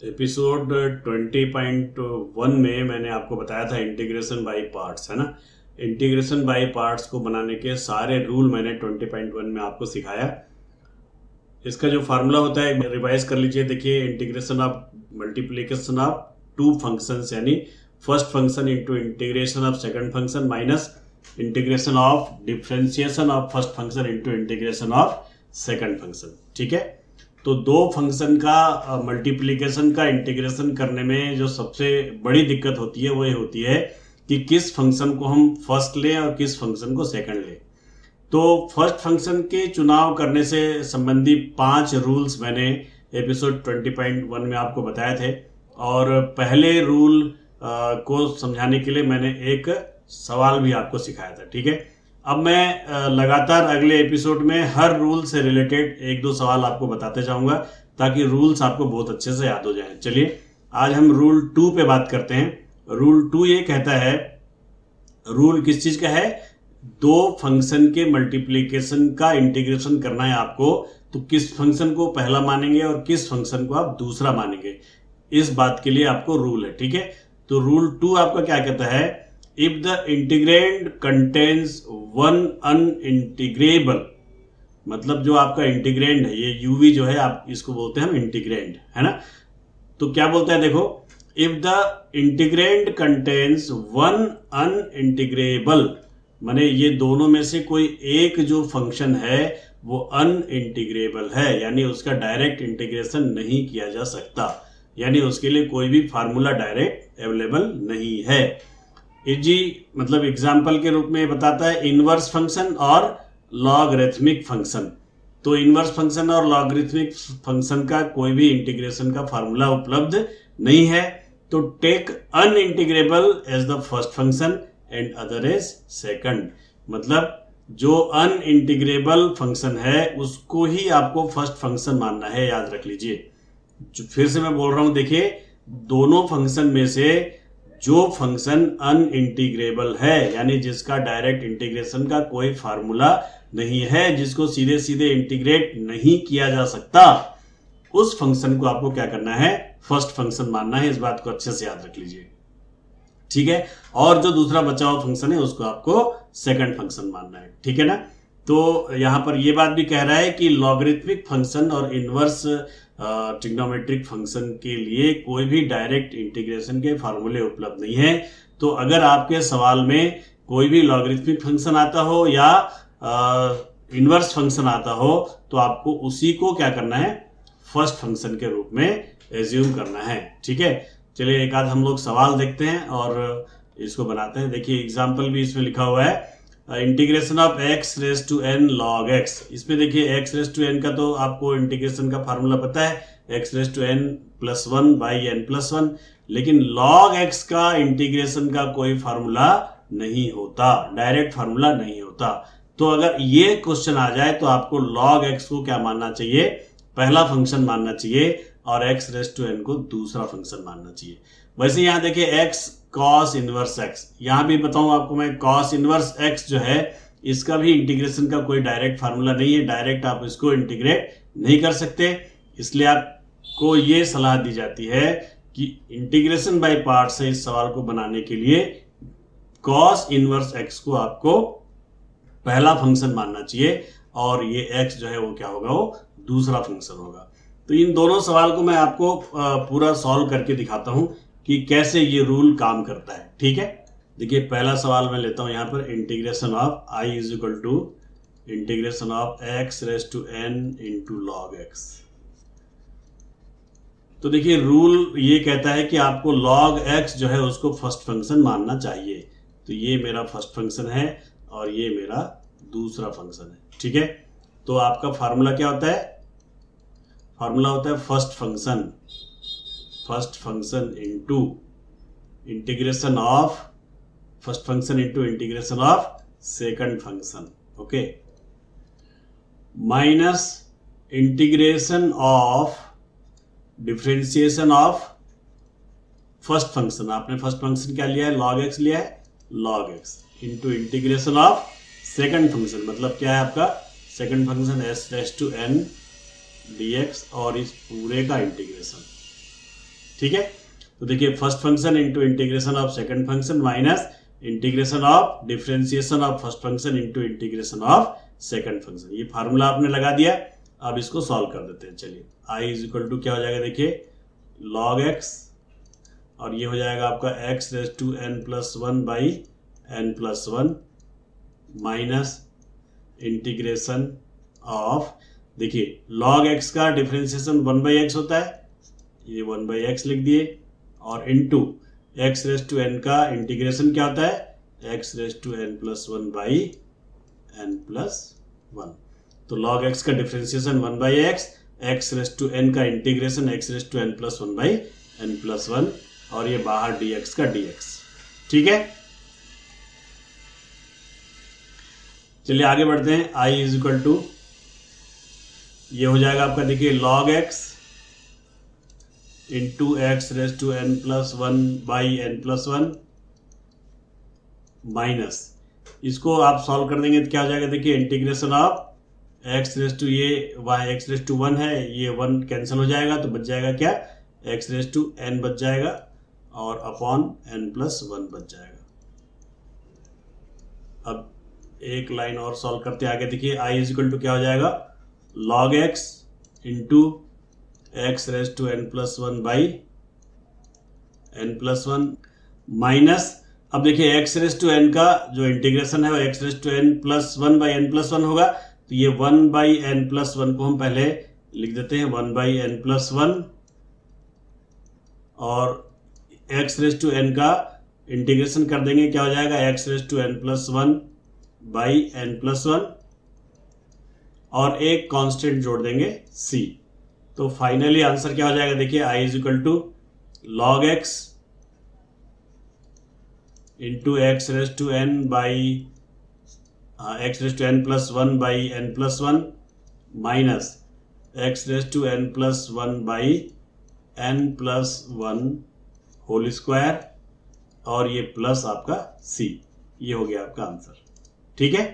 Episode 20.1 में मैंने आपको बताया था इंटीग्रेशन बाय पार्ट्स, है ना। इंटीग्रेशन बाय पार्ट्स को बनाने के सारे रूल मैंने 20.1 में आपको सिखाया। इसका जो फार्मूला होता है रिवाइज कर लीजिए। देखिए, integration of multiplication of two functions, यानी first function into integration of second function minus integration of differentiation of first function into integration of second function. ठीक है, तो दो फंक्शन का मल्टीप्लिकेशन का इंटीग्रेशन करने में जो सबसे बड़ी दिक्कत होती है वो ये होती है कि किस फंक्शन को हम फर्स्ट लें और किस फंक्शन को सेकंड लें। तो फर्स्ट फंक्शन के चुनाव करने से संबंधी 5 रूल्स मैंने एपिसोड 20.1 में आपको बताए थे, और पहले रूल को समझाने के लिए मैंने एक सवाल भी आपको सिखाया था। ठीक है, अब मैं लगातार अगले एपिसोड में हर रूल से रिलेटेड एक दो सवाल आपको बताते जाऊंगा ताकि रूल्स आपको बहुत अच्छे से याद हो जाएं। चलिए, आज हम रूल 2 पे बात करते हैं। रूल 2 ये कहता है, रूल किस चीज का है, दो फंक्शन के मल्टीप्लीकेशन का इंटीग्रेशन करना है आपको, तो किस फंक्शन को पहला मानेंगे और किस फंक्शन को आप दूसरा मानेंगे, इस बात के लिए आपको रूल है। ठीक है, तो रूल 2 आपका क्या कहता है, if the integrand contains one unintegrable, मतलब जो आपका इंटीग्रेंड है, ये यूवी जो है आप इसको बोलते हैं हम इंटीग्रेंड, है ना। तो क्या बोलता है, देखो, if the integrand contains one unintegrable, माने ये दोनों में से कोई एक जो फंक्शन है वो अनइंटीग्रेबल है, यानी उसका डायरेक्ट इंटीग्रेशन नहीं किया जा सकता, यानी उसके लिए कोई भी फार्मूला डायरेक्ट अवेलेबल नहीं है। जी मतलब एग्जाम्पल के रूप में बताता है इनवर्स फंक्शन और लॉगरिथमिक फंक्शन। तो इनवर्स फंक्शन और लॉगरिथमिक फंक्शन का कोई भी इंटीग्रेशन का फार्मूला उपलब्ध नहीं है, तो take unintegrable as the first function and other as second. मतलब जो अनइंटीग्रेबल फंक्शन है उसको ही आपको फर्स्ट फंक्शन मानना है, याद रख लीजिए। फिर से मैं बोल रहा हूं, देखिए, दोनों फंक्शन में से जो फंक्शन अनइंटीग्रेबल है, यानी जिसका डायरेक्ट इंटीग्रेशन का कोई फार्मूला नहीं है, जिसको सीधे सीधे इंटीग्रेट नहीं किया जा सकता, उस फंक्शन को आपको क्या करना है, फर्स्ट फंक्शन मानना है। इस बात को अच्छे से याद रख लीजिए। ठीक है, और जो दूसरा बचा हुआ फंक्शन है उसको आपको सेकंड फंक्शन मानना है। ठीक है ना। तो यहां पर यह बात भी कह रहा है कि लॉगरिथमिक फंक्शन और इनवर्स ट्रिग्नोमेट्रिक फंक्शन के लिए कोई भी डायरेक्ट इंटीग्रेशन के फार्मूले उपलब्ध नहीं है। तो अगर आपके सवाल में कोई भी लॉगरिथमिक फंक्शन आता हो या इनवर्स फंक्शन आता हो, तो आपको उसी को क्या करना है, फर्स्ट फंक्शन के रूप में एज्यूम करना है। ठीक है, चलिए एक आध हम लोग सवाल देखते हैं और इसको बनाते हैं। देखिए, एग्जाम्पल भी इसमें लिखा हुआ है, integration of x raise to n log x। इसमें देखिए x रेस टू n का तो आपको इंटीग्रेशन का फार्मूला पता है, x raise to n plus 1 by n plus 1, लेकिन log x का इंटीग्रेशन का कोई फार्मूला नहीं होता, डायरेक्ट फार्मूला नहीं होता। तो अगर ये क्वेश्चन आ जाए तो आपको log x को क्या मानना चाहिए, पहला फंक्शन मानना चाहिए, और x रेस टू n को दूसरा फंक्शन मानना चाहिए। वैसे यहां देखिए x cos इनवर्स x, यहां भी बताऊं आपको मैं, cos इनवर्स x जो है इसका भी इंटीग्रेशन का कोई डायरेक्ट फार्मूला नहीं है, डायरेक्ट आप इसको इंटीग्रेट नहीं कर सकते। इसलिए आपको ये सलाह दी जाती है कि इंटीग्रेशन बाय पार्ट से इस सवाल को बनाने के लिए cos इनवर्स x को आपको पहला फंक्शन मानना चाहिए, और ये x जो है वो क्या होगा, वो दूसरा फंक्शन होगा। तो इन दोनों सवाल को मैं आपको पूरा सॉल्व करके दिखाता हूं कि कैसे ये रूल काम करता है। ठीक है, देखिए पहला सवाल मैं लेता हूं यहां पर, integration of i is equal to integration of x raise to n into log x। तो देखिए रूल ये कहता है कि आपको log x जो है उसको फर्स्ट फंक्शन मानना चाहिए। तो ये मेरा फर्स्ट फंक्शन है और ये मेरा दूसरा फंक्शन है। ठीक है, तो आपका फार्मूला क्या होता है, फार्मूला होता है first function into integration of first function into integration of second function, okay, minus integration of differentiation of first function. आपने फर्स्ट फंक्शन क्या लिया है, log x लिया है, log x into integration of second function, मतलब क्या है आपका second function s raise to n dx, और इस पूरे का इंटीग्रेशन। ठीक है। तो देखिए first function into integration of second function minus integration of differentiation of first function into integration of second function. ये फार्मूला आपने लगा दिया, अब इसको सॉल्व कर देते हैं। चलिए आई इज इक्वल टू क्या हो जाएगा, देखिए log x, और ये हो जाएगा आपका x raise to n plus one by n plus one minus integration of, देखिए log x का डिफरेंशिएशन 1/x होता है, ये 1/x लिख दिए, और into x raise to n का इंटीग्रेशन क्या होता है, x raise to n plus one by n plus one. तो log x का differentiation 1/x, x raise to n का integration x raise to n plus one by n plus one, और ये बाहर dx का dx। ठीक है, चलिए आगे बढ़ते हैं। i इज इक्वल टू ये हो जाएगा आपका, देखिए log x into x raise to n plus one by n plus one minus, इसको आप सॉल्व कर देंगे तो क्या हो जाएगा, देखिए integration of x raise to, ये y x raise to one है, ये वन कैंसिल हो जाएगा तो बच जाएगा क्या, x रेज टू n बच जाएगा, और अपॉन n प्लस वन बच जाएगा। अब एक लाइन और सॉल्व करते आगे, देखिए i इज इक्वल टू क्या हो जाएगा, log x into x raise to n plus one by n plus one minus, अब देखिए x रेज टू n का जो इंटीग्रेशन है वो x raise to n plus one by n plus one होगा, तो ये 1 बाई n प्लस वन को हम पहले लिख देते हैं 1 बाई n प्लस वन, और x रेज टू n का इंटीग्रेशन कर देंगे, क्या हो जाएगा, x raise to n plus one by n plus one, और एक कांस्टेंट जोड़ देंगे c। तो फाइनली आंसर क्या हो जाएगा, देखिए i is equal to log x into x raise to n by x raise to n plus one by n plus one minus x raise to n plus one by n plus one whole square, और ये plus आपका c, ये हो गया आपका answer. ठीक है,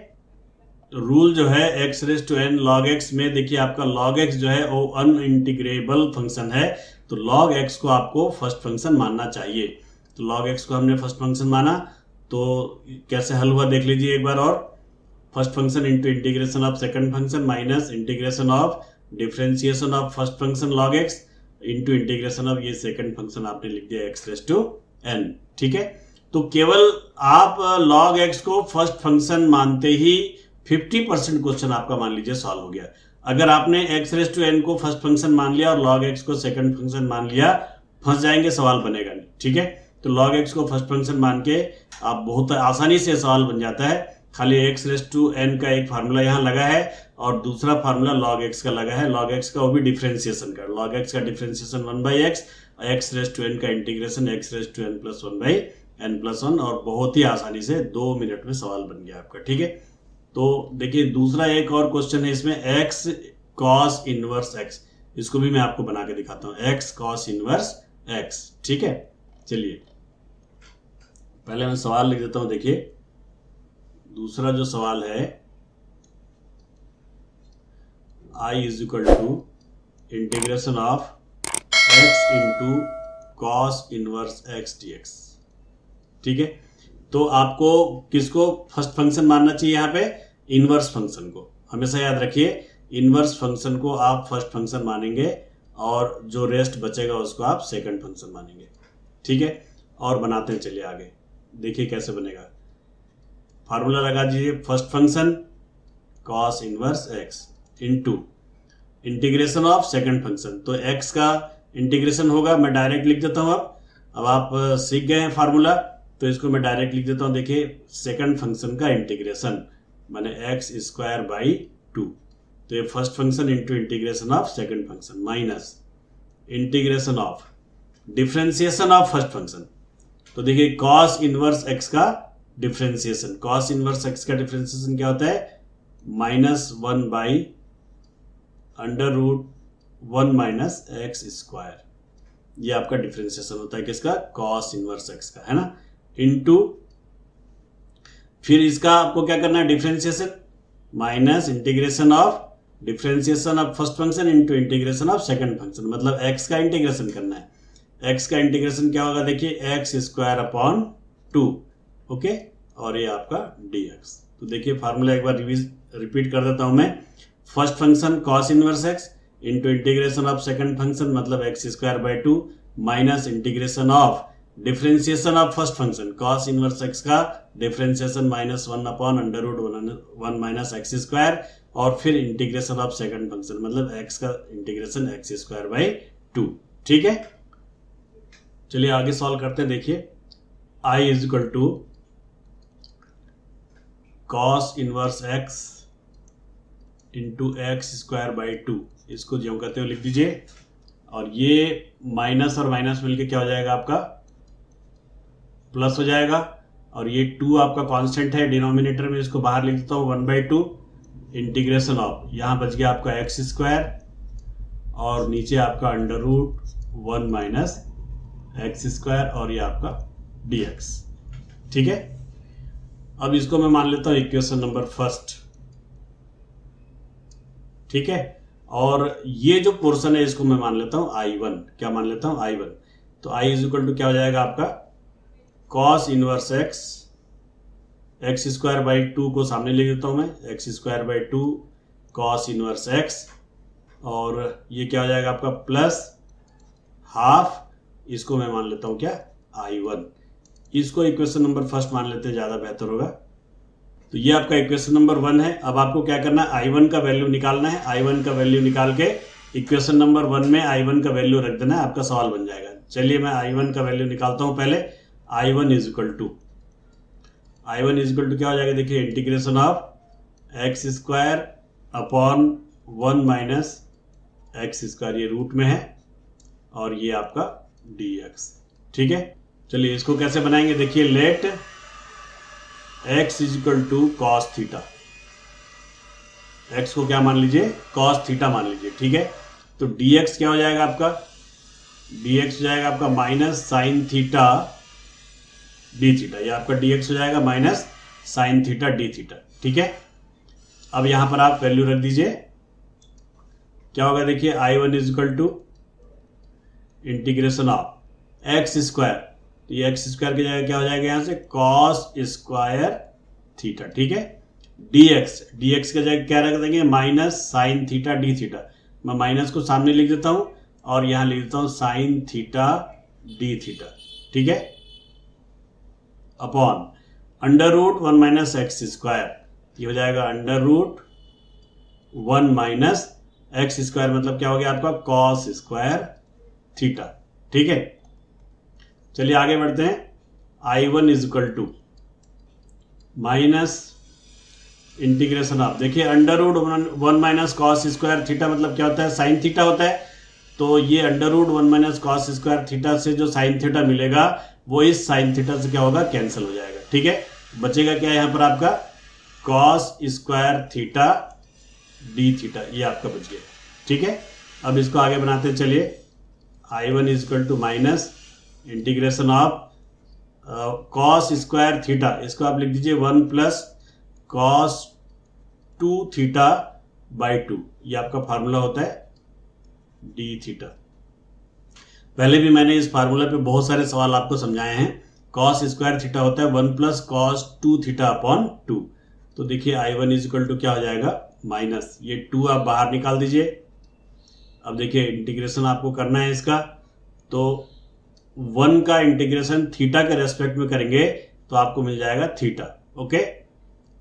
तो रूल जो है x raise to n log x में, देखिए आपका log x जो है वो अनइंटीग्रेबल फंक्शन है, तो log x को आपको फर्स्ट फंक्शन मानना चाहिए। तो log x को हमने फर्स्ट फंक्शन माना, तो कैसे हल हुआ देख लीजिए एक बार और। First function into integration of second function minus integration of differentiation of first function log x into integration of ये सेकंड फंक्शन आपने लिख दिया x रेज टू n। ठीक है, तो केवल आप log x को फर्स्ट फंक्शन मानते ही 50% क्वेश्चन आपका मान लीजिए सॉल्व हो गया। अगर आपने x रेज टू n को फर्स्ट फंक्शन मान लिया और log x को सेकंड फंक्शन मान लिया, फंस जाएंगे, सवाल बनेगा नहीं। ठीक है, तो log x को फर्स्ट फंक्शन मान के आप बहुत आसानी से सवाल बन जाता है। खाली x रेज टू n का एक फार्मूला यहाँ लगा है और दूसरा फार्मूला log x का लगा है। log x का वो भी डिफरेंशिएशन का, log x का differentiation 1/x, x raise to n का integration x raise to n plus one by n plus one, और बहुत ही आसानी से 2 मिनट में सवाल बन गया आपका। ठीक है, तो देखिए दूसरा एक और क्वेश्चन है इसमें, x cos इनवर्स x, इसको भी मैं आपको बना के दिखाता हूँ, x cos इनवर्स x। ठीक है, चलिए पहले मैं सवाल लिख देता हूं। देखिए दूसरा जो सवाल है, i is equal to integration of x into cos inverse x dx। ठीक है, तो आपको किसको फर्स्ट फंक्शन मानना चाहिए, यहाँ पे इनवर्स फंक्शन को। हमेशा याद रखिए, इनवर्स फंक्शन को आप फर्स्ट फंक्शन मानेंगे और जो रेस्ट बचेगा उसको आप सेकंड फंक्शन मानेंगे। ठीक है, और बनाते हैं, चलिए आगे देखिए कैसे बनेगा। फार्मूला लगा दीजिए, first function cos inverse x into integration of second function, तो x का इंटीग्रेशन होगा, मैं डायरेक्ट लिख देता हूं। अब आप सीख गए हैं फार्मूला, तो इसको मैं डायरेक्ट लिख देता हूं। देखिए सेकंड फंक्शन का इंटीग्रेशन माने एक्स स्क्वायर बाई टू, तो ये first function into integration of second function minus integration of differentiation of first function. तो देखिए cos इनवर्स x का डिफरेंशिएशन, cos इनवर्स x का डिफरेंशिएशन क्या होता है, minus one by under root one minus x square, ये आपका differentiation होता है किसका, cos इनवर्स x का, है ना, इनटू फिर इसका आपको क्या करना है, differentiation minus integration of differentiation of first function into integration of second function, मतलब x का इंटीग्रेशन करना है। एक्स का इंटीग्रेशन क्या होगा, देखिए एक्स स्क्वायर अपॉन 2, ओके, और ये आपका dx। तो देखिए फार्मूला एक बार रिपीट कर देता हूं मैं। First function cos inverse x into integration of second function मतलब x square by 2 minus integration of differentiation of first function cos inverse x का differentiation -1 upon under root 1 minus x square, और फिर integration of second function मतलब x का integration x square by 2। ठीक है, चलिए आगे सॉल्व करते हैं। देखिए I is equal to cos inverse x into x square by 2, इसको जो कहते हो लिख दीजिए, और ये माइनस और माइनस मिलके क्या हो जाएगा आपका प्लस हो जाएगा, और ये 2 आपका कांस्टेंट है डिनोमिनेटर में, इसको बाहर लिख देता हूँ 1/2 इंटीग्रेशन ऑफ, यहाँ बच गया आपका एक्स स्क्वायर और नीचे आपका under root 1 minus x square और ये आपका dx। ठीक है, अब इसको मैं मान लेता हूँ इक्वेशन नंबर फर्स्ट। ठीक है, और ये जो पोर्शन है इसको मैं मान लेता हूँ I1। क्या मान लेता हूँ I1। तो I इज इक्वल टू क्या हो जाएगा आपका cos inverse x, x square by 2 को सामने ले देता हूं मैं, x square by 2 cos inverse x, और ये क्या हो जाएगा आपका प्लस हाफ, इसको मैं मान लेता हूं क्या I1। इसको इक्वेशन नंबर फर्स्ट मान लेते हैं, ज़्यादा बेहतर होगा। तो ये आपका इक्वेशन नंबर 1 है। अब आपको क्या करना है, I1 का वैल्यू निकालना है। I1 का वैल्यू निकाल के इक्वेशन नंबर 1 में I1 का वैल्यू रख देना है, आपका सवाल बन जाएगा। चलिए मैं I1 का वैल्यू निकालता हूं पहले। I1 इज इक्वल टू क्या हो जाएगा, देखिए integration of x square upon 1 minus x square, ये रूट में है, और ये आपका dx। ठीक है, चलिए इसको कैसे बनाएंगे, देखिए let x is equal to cos theta, x को क्या मान लीजिए कॉस थीटा मान लीजिए। ठीक है, तो dx क्या हो जाएगा आपका, dx हो जाएगा आपका minus sine theta D theta, ये आपका dx हो जाएगा minus sine theta D theta. ठीक है, अब यहां पर आप वैल्यू रख दीजिए, क्या होगा देखिए I1 is equal to integration of x square, तो ये एक्स स्क्वायर की जगह क्या हो जाएगा यहां से कॉस स्क्वायर थीटा। ठीक है, dx की जगह क्या रख देंगे minus sine theta D theta, मैं माइनस को सामने लिख देता हूं और यहां लिख देता हूं साइन थीटा डी थीटा। ठीक है, upon under root 1 minus x square, ये हो जाएगा under root 1 minus x square, मतलब क्या हो गया आपका कॉस स्क्वायर थीटा। ठीक है, चलिए आगे बढ़ते हैं। I1 is equal to minus integration of, देखिए under root 1 minus cos square theta मतलब क्या होता है साइन थीटा होता है, तो ये under root 1 minus cos square theta से जो साइन थीटा मिलेगा वो इस साइन थीटा से क्या होगा कैंसिल हो जाएगा। ठीक है, बचेगा क्या यहां पर आपका cos square theta D theta, ये आपका बच गया। ठीक है, अब इसको आगे बनाते हैं, चलिए I1 is equal to minus integration of cos square theta, इसको आप लिख दीजिए 1 प्लस कॉस 2 थीटा बाई 2, ये आपका फार्मूला होता है डी थीटा। पहले भी मैंने इस फार्मूला पे बहुत सारे सवाल आपको समझाए हैं। कॉस स्क्वायर थीटा होता है 1 प्लस कॉस 2 थीटा अपॉन 2, तो देखिए I1 इज इक्वल टू क्या हो जाएगा माइनस, ये 2 आप बाहर निकाल दीजिए। अब देखिए इंटीग्रेशन आपको करना है इसका, तो 1 का इंटीग्रेशन थीटा के रेस्पेक्ट में करेंगे तो आपको मिल जाएगा थीटा, ओके,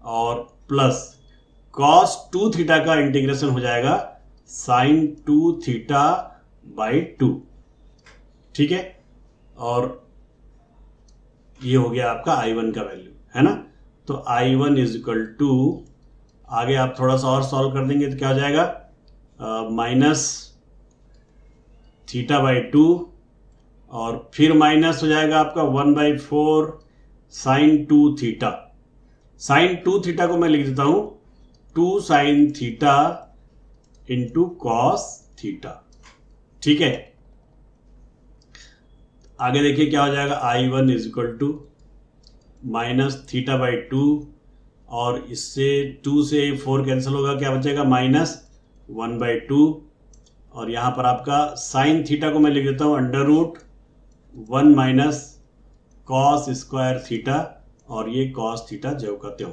और प्लस कॉस 2 थीटा का इंटीग्रेशन हो जाएगा साइन 2 थीटा बाई 2। ठीक है, और ये हो गया आपका I1 का वैल्यू, है ना। तो I1 इज इक्वल टू, आगे आप थोड़ा सा और सॉल्व कर देंगे तो क्या हो जाएगा माइनस थीटा बाई 2, और फिर माइनस हो जाएगा आपका 1/4 साइन 2 थीटा। साइन 2 थीटा को मैं लिख देता हूं 2 sine theta into cos theta. ठीक है, आगे देखिए क्या हो जाएगा I1 is equal to minus theta by 2, और इससे 2 से 4 कैंसिल होगा, क्या बचेगा माइनस 1/2, और यहाँ पर आपका साइन थीटा को मैं लिख देता हूँ under root 1 minus cos square theta, और ये कॉस थीटा ज्यों का त्यों।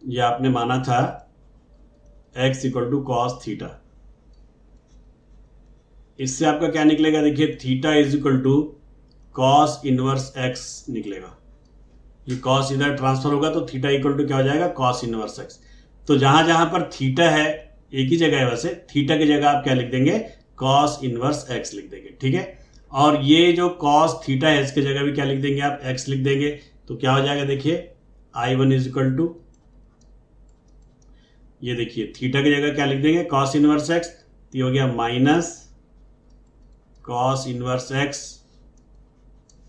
ये आपने माना था x equal to cos theta. इससे आपका क्या निकलेगा, देखिए theta is equal to cos inverse x निकलेगा। ये कॉस इधर ट्रांसफर होगा तो थीटा इक्वल टू क्या हो जाएगा, कॉस इनवर्स एक्स। तो जहां जहां पर थीटा है एक ही जगह है, वैसे थीटा की जगह आप क्या लिख देंगे, कॉस इनवर्स एक्स लिख देंगे, ठीक है। और ये जो कॉस थीटा है इसकी जगह भी क्या लिख देंगे आप, एक्स लिख देंगे। तो क्या हो जाएगा, देखिए I1 इज इक्वल टू, ये देखिए थीटा की जगह क्या लिख देंगे, कॉस इनवर्स एक्स। तो ये हो गया minus cos inverse x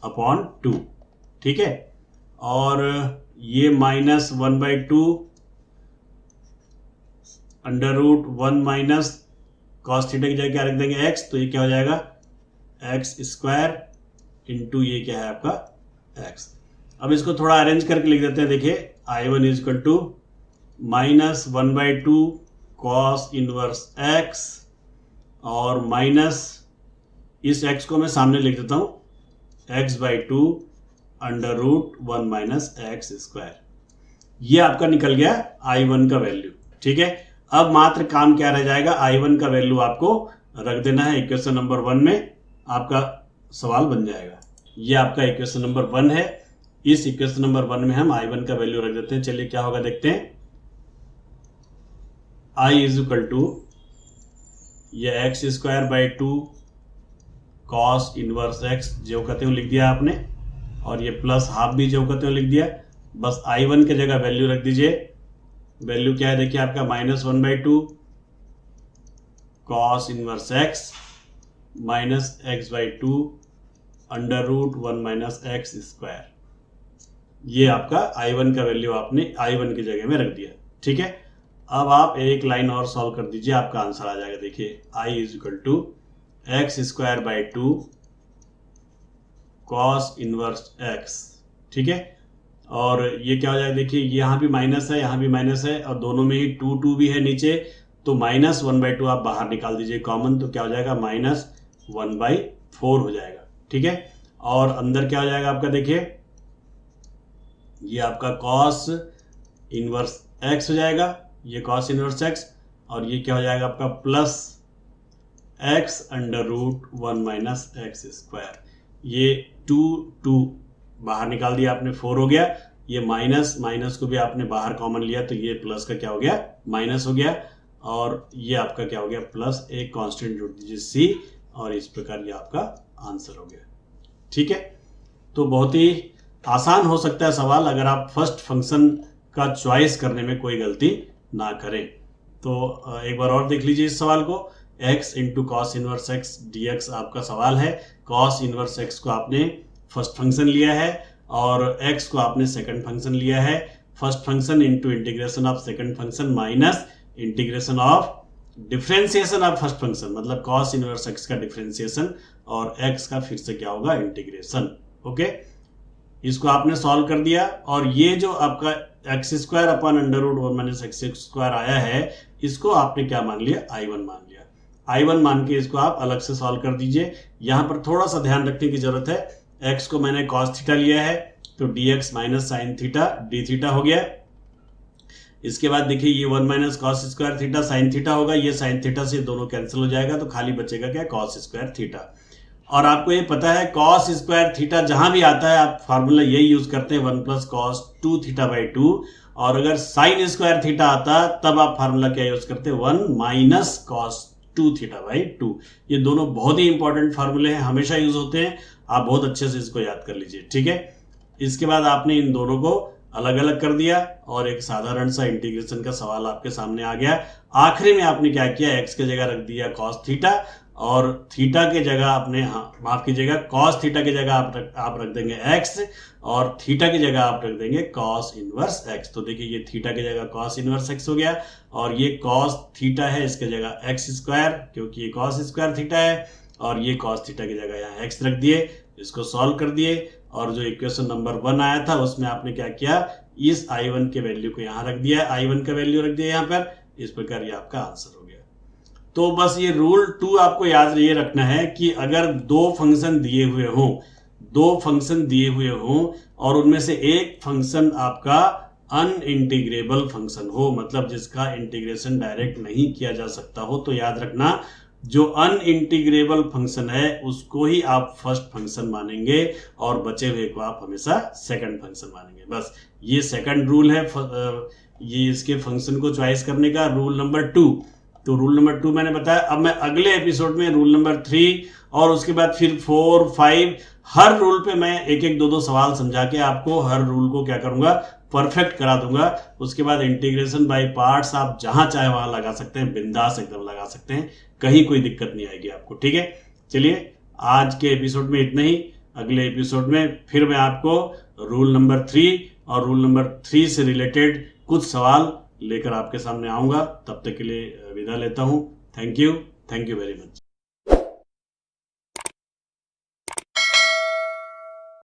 upon 2, ठीक है। और ये minus 1/2 under root 1 minus cos theta की जगह क्या रख देंगे, एक्स। तो ये क्या हो जाएगा, एक्स स्क्वायर इंटू ये क्या है आपका एक्स। अब इसको थोड़ा अरेंज करके लिख देते हैं। देखिए I1 is equal to minus 1/2 cos inverse x, और माइनस इस एक्स को मैं सामने लिख देता हूं, x/2 under root 1 minus x square. ये आपका निकल गया I1 का वैल्यू, ठीक है। अब मात्र काम क्या रह जाएगा, I1 का वैल्यू आपको रख देना है इक्वेशन नंबर 1 में, आपका सवाल बन जाएगा। ये आपका इक्वेशन नंबर 1 है। इस इक्वेशन नंबर 1 में हम I1 का वैल्यू रख देते हैं। चलिए क्या होगा देखते हैं। I इज इक्वल टू ये x square by 2 cos inverse x जो कहते हो लिख दिया आपने, और ये प्लस हाफ भी जो कहते हो लिख दिया। बस I1 के जगह वैल्यू रख दीजिए। वैल्यू क्या है, देखिए आपका -1/2 cos inverse x minus x/2 under root 1 minus x square. ये आपका I1 का वैल्यू आपने I1 की जगह में रख दिया, ठीक है। अब आप एक लाइन और सॉल्व कर दीजिए, आपका आंसर आ जाएगा। देखिए I is equal to x square by 2 cos inverse x, ठीक है। और ये क्या हो जाएगा, देखिए यहाँ भी माइनस है, यहाँ भी माइनस है, और दोनों में ही 2 भी है नीचे, तो -1/2 आप बाहर निकाल दीजिए कॉमन, तो क्या हो जाएगा -1/4 हो जाएगा, ठीक है। और अंदर क्या हो जाएगा आपका, देखिए ये आपका कॉस इनवर्स एक्स हो जाएगा, ये कॉस इनवर्स एक्स, और ये क्या हो जाएगा आपका plus x under root 1 minus x square. ये 2 बाहर निकाल दिया आपने, 4 हो गया। ये माइनस को भी आपने बाहर कॉमन लिया, तो ये प्लस का क्या हो गया, माइनस हो गया। और ये आपका क्या हो गया, प्लस एक कांस्टेंट जोड़ दीजिए सी, और इस प्रकार ये आपका आंसर हो गया, ठीक है। तो बहुत ही आसान हो सकता है सवाल, अगर आप फर्स्ट फंक्शन का चॉइस करने में कोई गलती ना करें। तो एक बार और देख लीजिए इस सवाल को। x into cos inverse x dx आपका सवाल है। कॉस इनवर्स एक्स को आपने फर्स्ट फंक्शन लिया है, और x को आपने सेकंड फंक्शन लिया है। First function into integration of second function minus integration of differentiation of first function, मतलब कॉस इनवर्स एक्स का डिफरेंशिएशन, और x का फिर से क्या होगा, इंटीग्रेशन। ओके, इसको आपने सॉल्व कर दिया, और ये जो आपका x square upon under root 1 minus x square आया है, इसको आपने क्या मान लिया, I1 मान लिया। I1 मान के इसको आप अलग से सॉल्व कर दीजिए। यहां पर थोड़ा सा ध्यान रखने की जरूरत है। x को मैंने cos थीटा लिया है, तो dx minus sine theta D theta हो गया। इसके बाद देखिए ये 1 minus cos square theta sine theta होगा, ये साइन थीटा से दोनों कैंसिल हो जाएगा, तो खाली बचेगा क्या, कॉस स्क्वायर थीटा। और आपको ये पता है कॉस स्क्वायर थीटा जहां भी आता है आप फार्मूला यही यूज करते हैं, 1 प्लस कॉस 2 थीटा बाई 2। और अगर साइन स्क्वायर थीटा आता तब आप फार्मूला क्या यूज करते हैं, 1 माइनस कॉस 2 थीटा बाई 2। ये दोनों बहुत ही इंपॉर्टेंट फार्मूले हैं, हमेशा यूज होते हैं, आप बहुत अच्छे से इसको याद कर लीजिए, ठीक है। इसके बाद आपने इन दोनों को अलग अलग कर दिया, और एक साधारण सा इंटीग्रेशन का सवाल आपके सामने आ गया। आखिरी में आपने क्या किया, एक्स की जगह रख दिया कॉस थीटा, और थीटा के जगह आपने, माफ कीजिएगा, कॉस थीटा की जगह आप रख देंगे एक्स, और थीटा की जगह आप रख देंगे कॉस इनवर्स एक्स। तो देखिए ये थीटा की जगह कॉस इनवर्स एक्स हो गया, और ये कॉस थीटा है इसके जगह एक्स स्क्वायर, क्योंकि ये कॉस स्क्वायर थीटा है, और ये कॉस थीटा की जगह यहाँ एक्स रख दिए। इसको सॉल्व कर दिए, और जो इक्वेशन नंबर 1 आया था उसमें आपने क्या किया, इस I1 के वैल्यू को यहाँ रख दिया, I1 का वैल्यू रख दिया यहाँ पर। इस प्रकार ये आपका आंसर हो गया। तो बस ये रूल 2 आपको याद ये रखना है कि अगर दो फंक्शन दिए हुए हों और उनमें से एक फंक्शन आपका अनइंटीग्रेबल फंक्शन हो, मतलब जिसका इंटीग्रेशन डायरेक्ट नहीं किया जा सकता हो, तो याद रखना जो अनइंटीग्रेबल फंक्शन है उसको ही आप फर्स्ट फंक्शन मानेंगे और बचे हुए को आप हमेशा सेकंड फंक्शन मानेंगे। बस ये सेकंड रूल है ये इसके फंक्शन को चॉइस करने का, रूल नंबर 2। तो रूल नंबर 2 मैंने बताया। अब मैं अगले एपिसोड में रूल नंबर 3 और उसके बाद फिर 4, 5 हर रूल पे मैं एक एक दो सवाल समझा के आपको हर रूल को क्या करूंगा, परफेक्ट करा दूंगा। उसके बाद इंटीग्रेशन बाय पार्ट्स आप जहां चाहे वहां लगा सकते हैं, बिंदास एकदम लगा सकते हैं, कहीं कोई दिक्कत नहीं आएगी आपको। ठीक है, चलिए आज के एपिसोड में इतना ही। अगले एपिसोड में फिर मैं आपको रूल नंबर 3 और रूल नंबर 3 से रिलेटेड कुछ सवाल लेकर आपके सामने आऊंगा। तब तक के लिए विदा लेता हूं। Thank you very much.